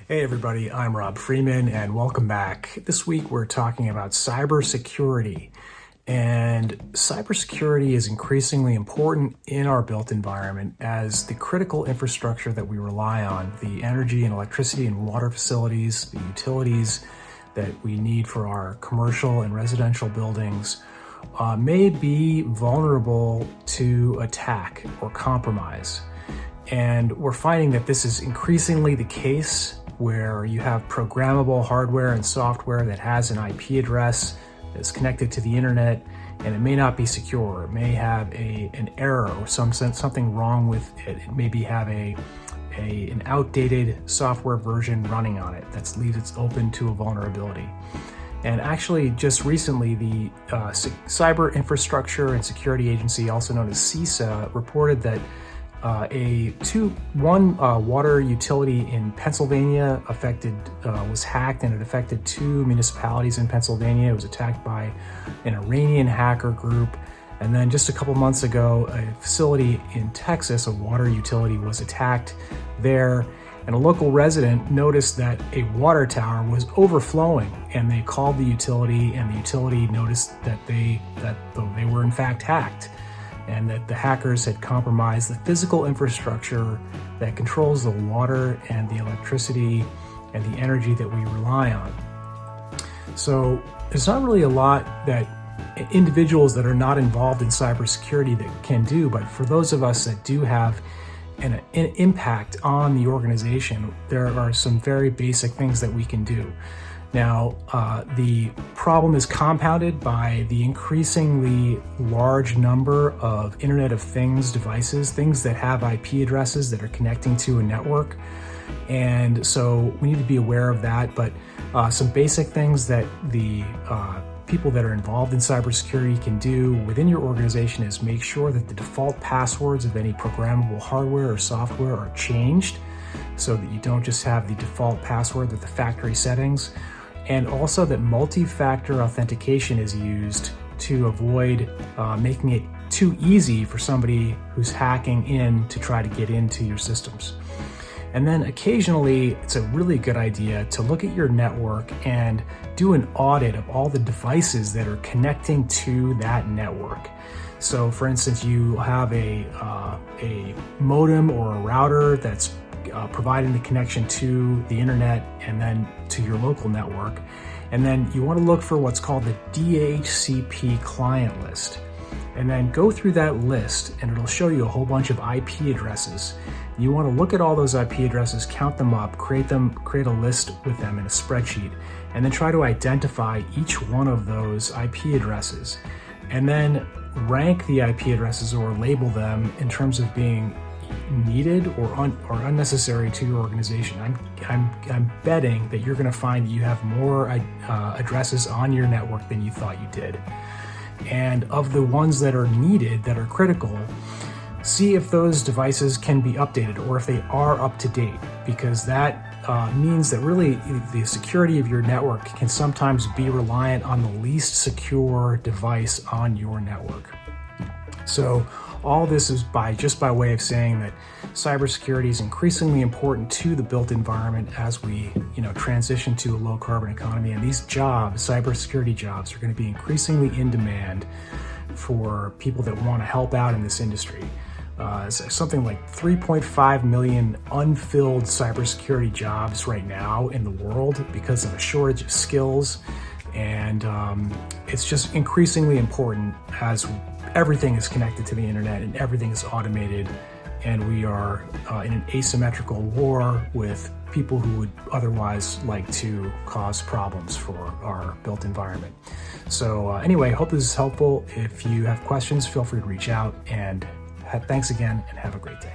Hey everybody, I'm Rob Freeman and welcome back. This week we're talking about cybersecurity. And cybersecurity is increasingly important in our built environment as the critical infrastructure that we rely on, the energy and electricity and water facilities, the utilities that we need for our commercial and residential buildings, may be vulnerable to attack or compromise. And we're finding that this is increasingly the case where you have programmable hardware and software that has an IP address that's connected to the internet, and it may not be secure. It may have an error or something wrong with it. It maybe have an outdated software version running on it that leaves it open to a vulnerability. And actually, just recently, the Cyber Infrastructure and Security Agency, also known as CISA, reported that one water utility in Pennsylvania was hacked, and it affected 2 municipalities in Pennsylvania. It was attacked by an Iranian hacker group. And then just a couple months ago, a facility in Texas, a water utility, was attacked there. And a local resident noticed that a water tower was overflowing, and they called the utility, and the utility noticed that they were in fact hacked, and that the hackers had compromised the physical infrastructure that controls the water and the electricity and the energy that we rely on. So there's not really a lot that individuals that are not involved in cybersecurity that can do, but for those of us that do have an impact on the organization, there are some very basic things that we can do. Now, the problem is compounded by the increasingly large number of Internet of Things devices, things that have IP addresses that are connecting to a network. And so we need to be aware of that. But some basic things that the people that are involved in cybersecurity can do within your organization is make sure that the default passwords of any programmable hardware or software are changed so that you don't just have the default password with the factory settings. And also that multi-factor authentication is used to avoid making it too easy for somebody who's hacking in to try to get into your systems. And then occasionally, it's a really good idea to look at your network and do an audit of all the devices that are connecting to that network. So for instance, you have a modem or a router that's providing the connection to the internet and then to your local network. And then you want to look for what's called the DHCP client list. And then go through that list and it'll show you a whole bunch of IP addresses. You want to look at all those IP addresses, count them up, create a list with them in a spreadsheet, and then try to identify each one of those IP addresses. And then rank the IP addresses or label them in terms of being needed or unnecessary to your organization. I'm betting that you're going to find that you have more addresses on your network than you thought you did. And of the ones that are needed, that are critical, see if those devices can be updated or if they are up to date, because that means that really the security of your network can sometimes be reliant on the least secure device on your network. So all this is just by way of saying that cybersecurity is increasingly important to the built environment as we transition to a low carbon economy. And these jobs, cybersecurity jobs, are going to be increasingly in demand for people that want to help out in this industry. Something like 3.5 million unfilled cybersecurity jobs right now in the world because of a shortage of skills. And it's just increasingly important as everything is connected to the internet and everything is automated, and we are in an asymmetrical war with people who would otherwise like to cause problems for our built environment. So anyway, hope this is helpful. If you have questions, feel free to reach out, and thanks again and have a great day.